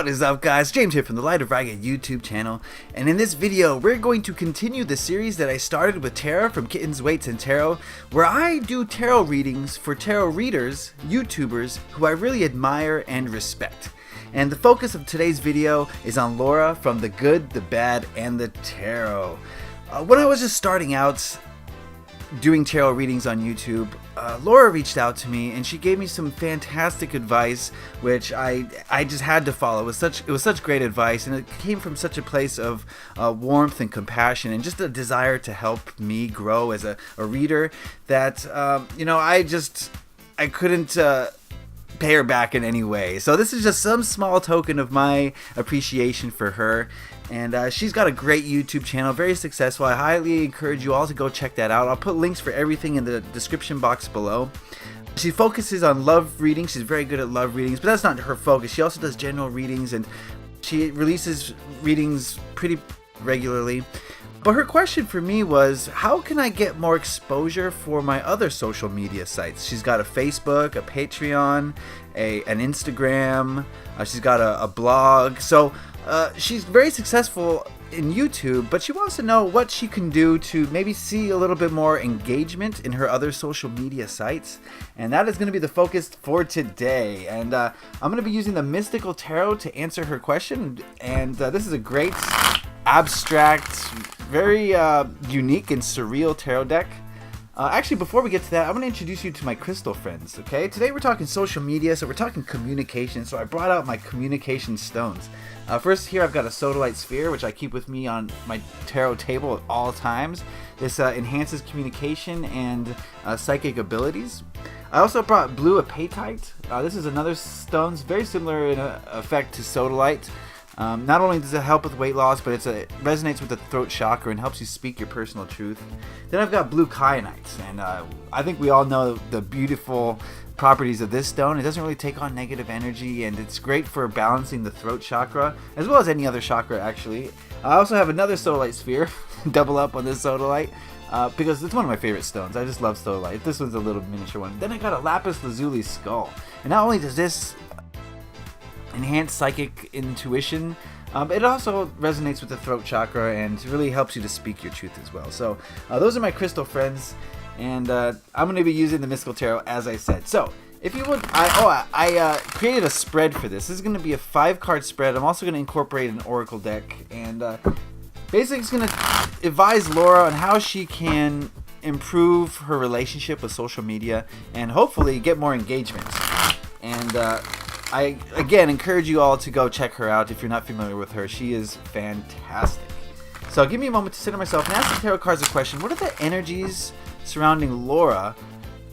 What is up, guys? James here from the Light of Ragged YouTube channel, and in this video we're going to continue the series that I started with Tara from Kittens, Weights, and Tarot, where I do tarot readings for tarot readers, YouTubers who I really admire and respect. And the focus of today's video is on Laura from The Good, the Bad, and the Tarot. When I was just starting out doing tarot readings on YouTube, Laura reached out to me and she gave me some fantastic advice, which I just had to follow. It was such great advice, and it came from such a place of warmth and compassion and just a desire to help me grow as a reader that I couldn't pay her back in any way. So this is just some small token of my appreciation for her. And she's got a great YouTube channel, very successful. I highly encourage you all to go check that out. I'll put links for everything in the description box below. She focuses on love readings. She's very good at love readings, but that's not her focus. She also does general readings, and she releases readings pretty regularly. But her question for me was, how can I get more exposure for my other social media sites? She's got a Facebook, a Patreon, an Instagram, she's got a blog. So she's very successful in YouTube, but she wants to know what she can do to maybe see a little bit more engagement in her other social media sites. And that is going to be the focus for today. And I'm going to be using the Mystical Tarot to answer her question. And this is a great abstract, very unique and surreal tarot deck. Actually, before we get to that, I'm going to introduce you to my crystal friends, okay? Today we're talking social media, so we're talking communication, so I brought out my communication stones. First here I've got a sodalite sphere, which I keep with me on my tarot table at all times. This enhances communication and psychic abilities. I also brought blue apatite. This is another stone, very similar in effect to sodalite. Not only does it help with weight loss, but it resonates with the throat chakra and helps you speak your personal truth. Then I've got blue kyanite, and I think we all know the beautiful properties of this stone. It doesn't really take on negative energy, and it's great for balancing the throat chakra, as well as any other chakra, actually. I also have another sodalite sphere, double up on this sodalite, because it's one of my favorite stones. I just love sodalite. This one's a little miniature one. Then I got a lapis lazuli skull, and not only does this enhance psychic intuition, it also resonates with the throat chakra and really helps you to speak your truth as well. So those are my crystal friends, and I'm going to be using the Mystical Tarot, as I said. So if you would, I created a spread for this. This is going to be a 5-card spread. I'm also going to incorporate an oracle deck, and basically it's going to advise Laura on how she can improve her relationship with social media and hopefully get more engagement. And I, again, encourage you all to go check her out if you're not familiar with her. She is fantastic. So give me a moment to sit on myself and ask the tarot cards a question. What are the energies surrounding Laura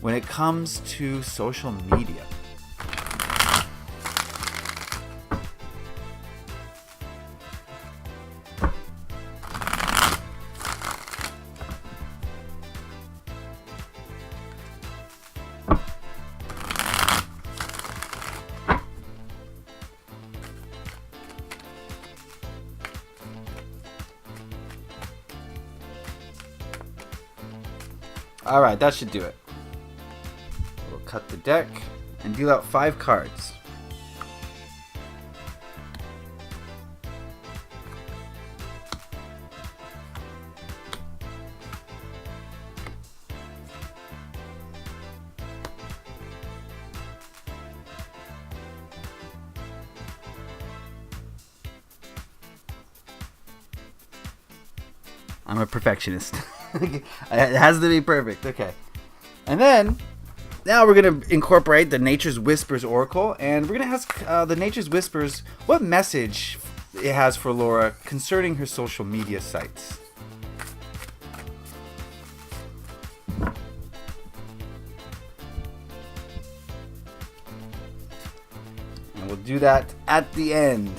when it comes to social media? Alright, that should do it. We'll cut the deck and deal out 5 cards. I'm a perfectionist. It has to be perfect. Okay. And then, now we're going to incorporate the Nature's Whispers Oracle, and we're going to ask the Nature's Whispers what message it has for Laura concerning her social media sites. And we'll do that at the end.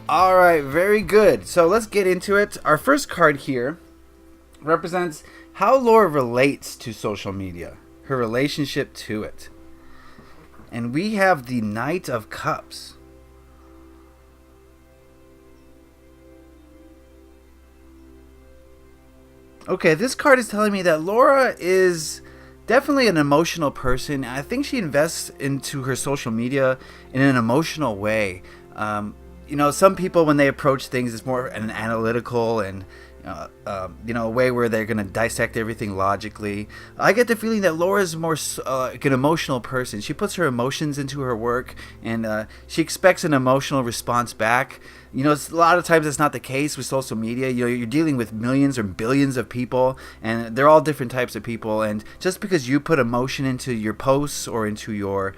Alright, very good. So let's get into it. Our first card here represents how Laura relates to social media, her relationship to it. And we have the Knight of Cups. Okay, this card is telling me that Laura is definitely an emotional person. I think she invests into her social media in an emotional way. some people, when they approach things, it's more an analytical and a way where they're going to dissect everything logically. I get the feeling that Laura's more like an emotional person. She puts her emotions into her work, and she expects an emotional response back. It's, a lot of times that's not the case with social media. You're dealing with millions or billions of people, and they're all different types of people. And just because you put emotion into your posts or into your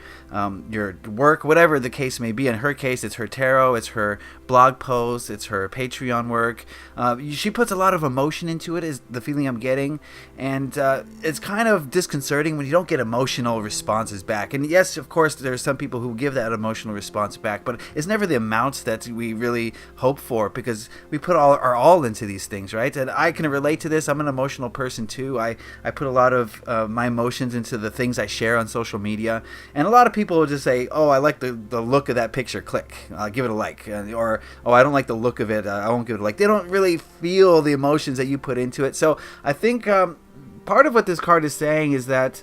work, whatever the case may be, in her case, it's her tarot, it's her blog posts, it's her Patreon work. She puts a lot of emotion into it, is the feeling I'm getting, and it's kind of disconcerting when you don't get emotional responses back. And yes, of course, there's some people who give that emotional response back, but it's never the amounts that we really hope for, because we put our all into these things, right? And I can relate to this. I'm an emotional person too. I put a lot of my emotions into the things I share on social media, and a lot of people will just say, oh, I like the look of that picture, click, give it a like, or oh, I don't like the look of it, I won't give it a like. They don't really feel the emotions that you put into it. So I think part of what this card is saying is that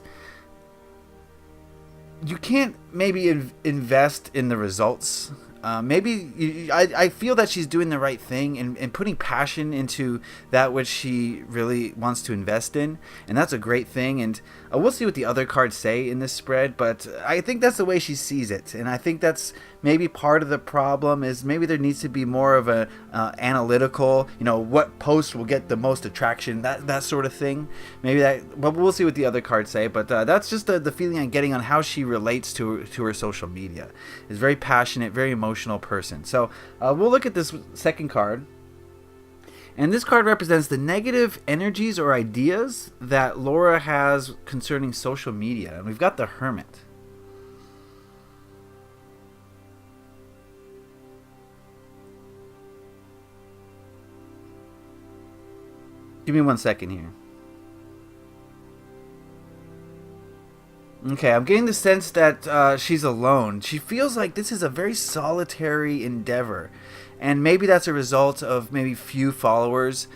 you can't maybe invest in the results. I feel that she's doing the right thing and putting passion into that which she really wants to invest in, and that's a great thing. And we'll see what the other cards say in this spread, but I think that's the way she sees it, and I think that's maybe part of the problem. Is maybe there needs to be more of a analytical, what post will get the most attraction, that sort of thing. Maybe that, but we'll see what the other cards say. But that's just the feeling I'm getting on how she relates to her social media. Is very passionate, very emotional person. So we'll look at this second card. And this card represents the negative energies or ideas that Laura has concerning social media. And we've got the Hermit. Give me 1 second here. Okay, I'm getting the sense that she's alone. She feels like this is a very solitary endeavor. And maybe that's a result of maybe few followers.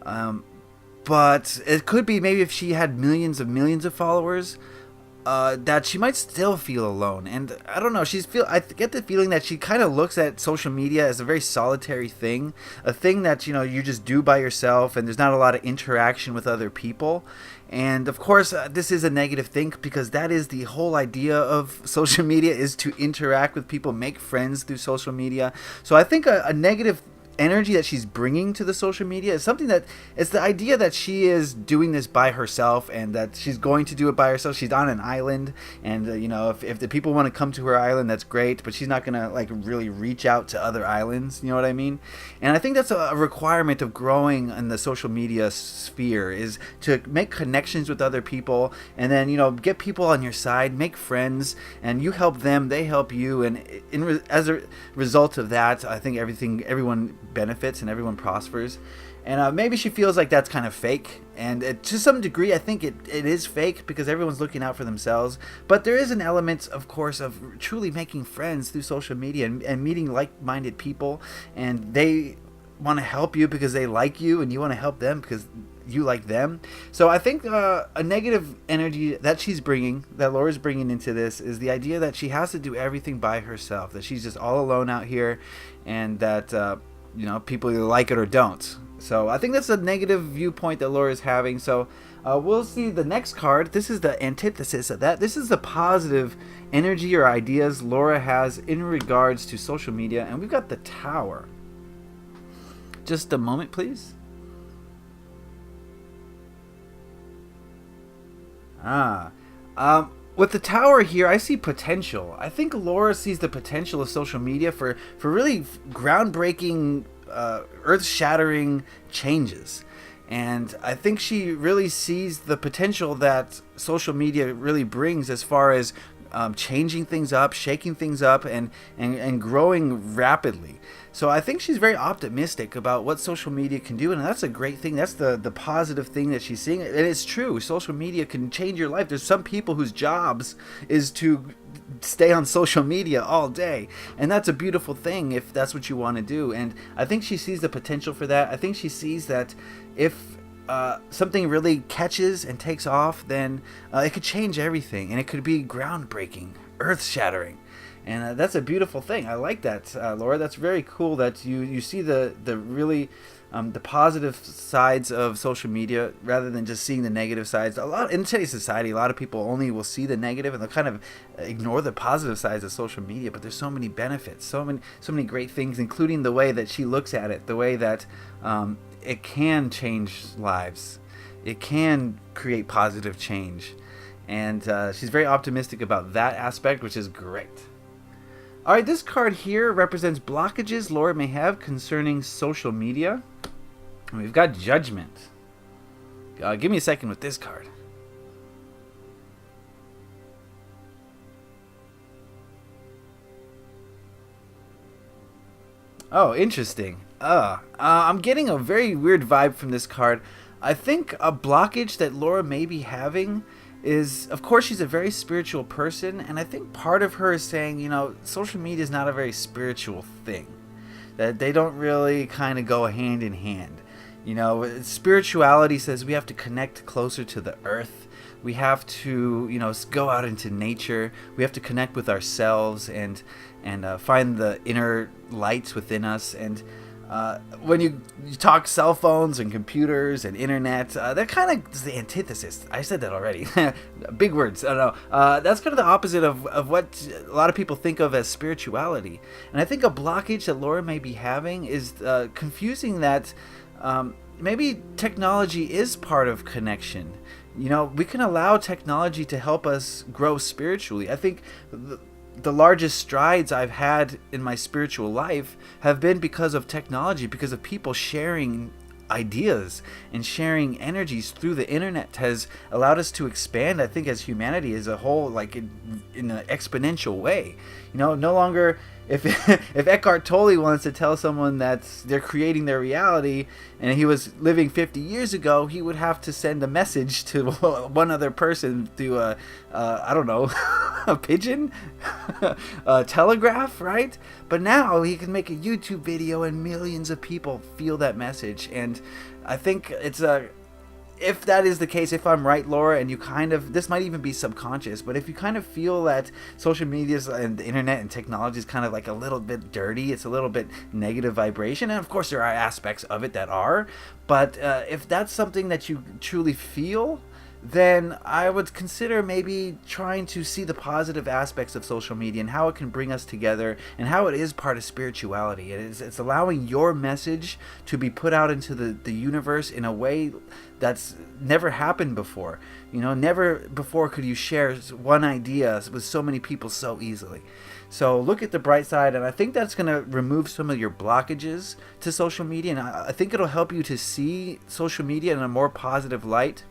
But it could be maybe if she had millions of followers, that she might still feel alone. And I don't know, I get the feeling that she kind of looks at social media as a very solitary thing, a thing that you just do by yourself, and there's not a lot of interaction with other people. And of course, this is a negative thing, because that is the whole idea of social media, is to interact with people, make friends through social media. So I think a negative energy that she's bringing to the social media is something that, it's the idea that she is doing this by herself, and that she's going to do it by herself. She's on an island, and if the people want to come to her island, that's great, but she's not gonna really reach out to other islands, you know what I mean? And I think that's a requirement of growing in the social media sphere, is to make connections with other people, and then get people on your side, make friends, and you help them, they help you, and as a result of that, I think everyone benefits and everyone prospers. And maybe she feels like that's kind of fake, and to some degree I think it is fake, because everyone's looking out for themselves. But there is an element, of course, of truly making friends through social media, and meeting like-minded people, and they want to help you because they like you, and you want to help them because you like them. So I think a negative energy that she's bringing, that Laura's bringing into this, is the idea that she has to do everything by herself, that she's just all alone out here, and that people either like it or don't. So I think that's a negative viewpoint that Laura's having. So we'll see the next card. This is the antithesis of that. This is the positive energy or ideas Laura has in regards to social media, and we've got the Tower. Just a moment, please. With the Tower here, I see potential. I think Laura sees the potential of social media for really groundbreaking, earth-shattering changes. And I think she really sees the potential that social media really brings, as far as changing things up, shaking things up, and growing rapidly. So I think she's very optimistic about what social media can do, and that's a great thing. That's the positive thing that she's seeing. And it's true, social media can change your life. There's some people whose jobs is to stay on social media all day, and that's a beautiful thing if that's what you want to do. And I think she sees the potential for that. I think she sees that if something really catches and takes off, then it could change everything, and it could be groundbreaking, earth-shattering. And that's a beautiful thing. I like that, Laura. That's very cool that you see the really the positive sides of social media rather than just seeing the negative sides. A lot in today's society, a lot of people only will see the negative and they'll kind of ignore the positive sides of social media. But there's so many benefits, so many great things, including the way that she looks at it, the way that it can change lives, it can create positive change, and she's very optimistic about that aspect, which is great. All right, this card here represents blockages Laura may have concerning social media. And we've got Judgment. Give me a second with this card. Oh, interesting. I'm getting a very weird vibe from this card. I think a blockage that Laura may be having is, of course, she's a very spiritual person, and I think part of her is saying, you know, social media is not a very spiritual thing, that they don't really kind of go hand in hand. You know, spirituality says we have to connect closer to the earth, we have to, you know, go out into nature, we have to connect with ourselves and find the inner lights within us. And when you talk cell phones and computers and internet, that kind of is the antithesis. I said that already. Big words. I don't know. That's kind of the opposite of what a lot of people think of as spirituality. And I think a blockage that Laura may be having is confusing that maybe technology is part of connection. You know, we can allow technology to help us grow spiritually. I think the largest strides I've had in my spiritual life have been because of technology, because of people sharing ideas and sharing energies through the internet has allowed us to expand, I think, as humanity as a whole, like in an exponential way. You know, no longer if Eckhart Tolle wants to tell someone that they're creating their reality and he was living 50 years ago, he would have to send a message to one other person through I don't know, a pigeon, a telegraph, right? But now he can make a YouTube video and millions of people feel that message. And I think it's if that is the case, if I'm right, Laura, and you kind of, this might even be subconscious, but if you kind of feel that social media and the internet and technology is kind of like a little bit dirty, it's a little bit negative vibration, and of course there are aspects of it that are, but if that's something that you truly feel, then I would consider maybe trying to see the positive aspects of social media and how it can bring us together and how it is part of spirituality. It's allowing your message to be put out into the universe in a way that's never happened before. You know, never before could you share one idea with so many people so easily. So look at the bright side, and I think that's going to remove some of your blockages to social media, and I think it'll help you to see social media in a more positive light,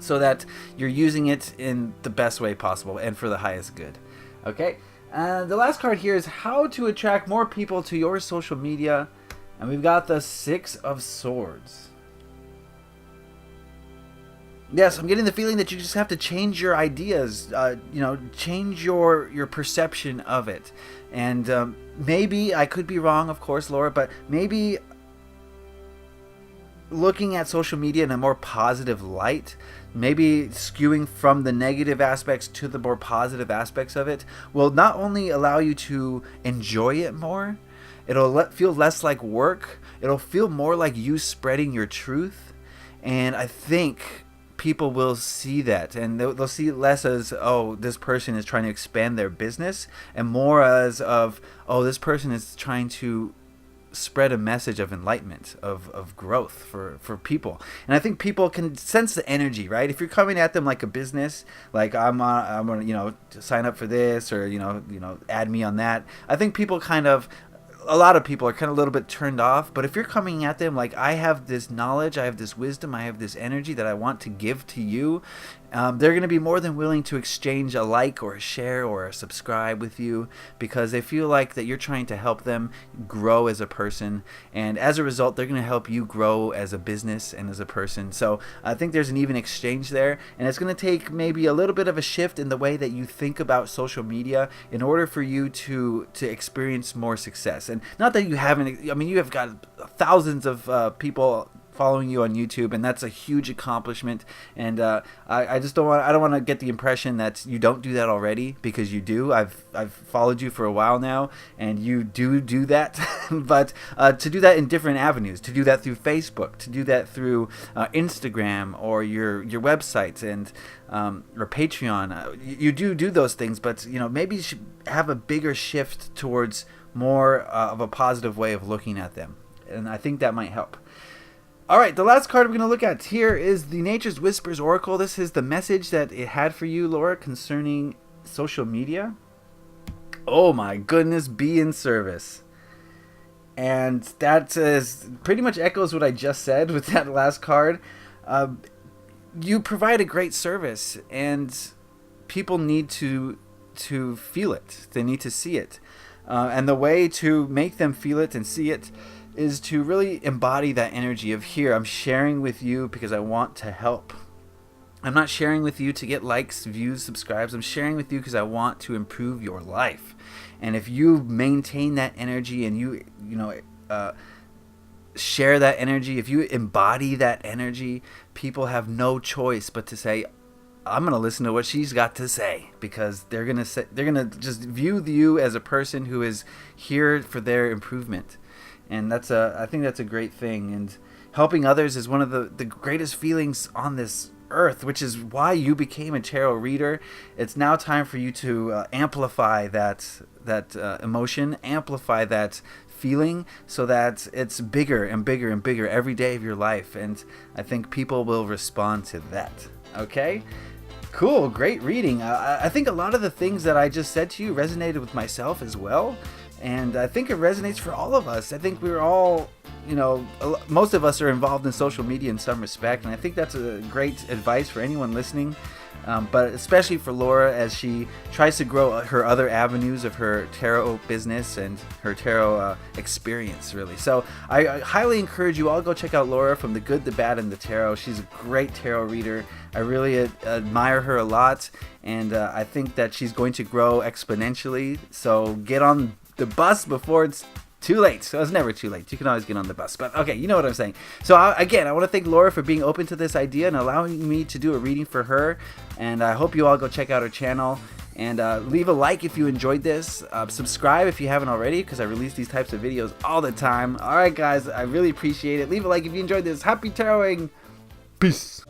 so that you're using it in the best way possible and for the highest good. Okay, the last card here is how to attract more people to your social media, and we've got the Six of Swords. Yes, I'm getting the feeling that you just have to change your ideas, you know, change your perception of it. And maybe, I could be wrong, of course, Laura, but maybe looking at social media in a more positive light, maybe skewing from the negative aspects to the more positive aspects of it, will not only allow you to enjoy it more, it'll feel less like work, it'll feel more like you spreading your truth. And I think people will see that, and they'll see it less as, oh, this person is trying to expand their business, and more as of, oh, this person is trying to spread a message of enlightenment, of growth for people. And I think people can sense the energy, right? If you're coming at them like a business, like I'm gonna, you know, sign up for this, or you know, add me on that, I think people kind of, a lot of people are kind of a little bit turned off. But if you're coming at them like, I have this knowledge, I have this wisdom, I have this energy that I want to give to you, they're going to be more than willing to exchange a like or a share or a subscribe with you, because they feel like that you're trying to help them grow as a person, and as a result they're going to help you grow as a business and as a person. So I think there's an even exchange there, and it's going to take maybe a little bit of a shift in the way that you think about social media in order for you to experience more success. And not that you haven't, I mean, you have got thousands of people following you on YouTube, and that's a huge accomplishment. And I just don't want to get the impression that you don't do that already, because you do. I've followed you for a while now, and you do that. But to do that in different avenues, to do that through Facebook, to do that through Instagram or your website and or Patreon, you do those things, but maybe you should have a bigger shift towards more of a positive way of looking at them, and I think that might help. All right, the last card we're going to look at here is the Nature's Whispers Oracle. This is the message that it had for you, Laura, concerning social media. Oh my goodness, be in service. And that pretty much echoes what I just said with that last card. You provide a great service, and people need to feel it. They need to see it. And the way to make them feel it and see it is to really embody that energy of, here, I'm sharing with you because I want to help. I'm not sharing with you to get likes, views, subscribes. I'm sharing with you because I want to improve your life. And if you maintain that energy and you share that energy, if you embody that energy, people have no choice but to say, I'm going to listen to what she's got to say, because they're going to just view you as a person who is here for their improvement. And I think that's a great thing. And helping others is one of the greatest feelings on this earth, which is why you became a tarot reader. It's now time for you to amplify that emotion, amplify that feeling, so that it's bigger and bigger and bigger every day of your life. And I think people will respond to that. Okay? Cool, great reading. I think a lot of the things that I just said to you resonated with myself as well. And I think it resonates for all of us. I think we're all, most of us are involved in social media in some respect. And I think that's a great advice for anyone listening. But especially for Laura, as she tries to grow her other avenues of her tarot business and her tarot experience, really. So I highly encourage you all, go check out Laura from The Good, the Bad, and the Tarot. She's a great tarot reader. I really admire her a lot, and I think that she's going to grow exponentially. So get on the bus before it's too late. So it's never too late. You can always get on the bus. But okay, you know what I'm saying. So I want to thank Laura for being open to this idea and allowing me to do a reading for her. And I hope you all go check out her channel. And leave a like if you enjoyed this. Subscribe if you haven't already, because I release these types of videos all the time. Alright guys, I really appreciate it. Leave a like if you enjoyed this. Happy taroting. Peace.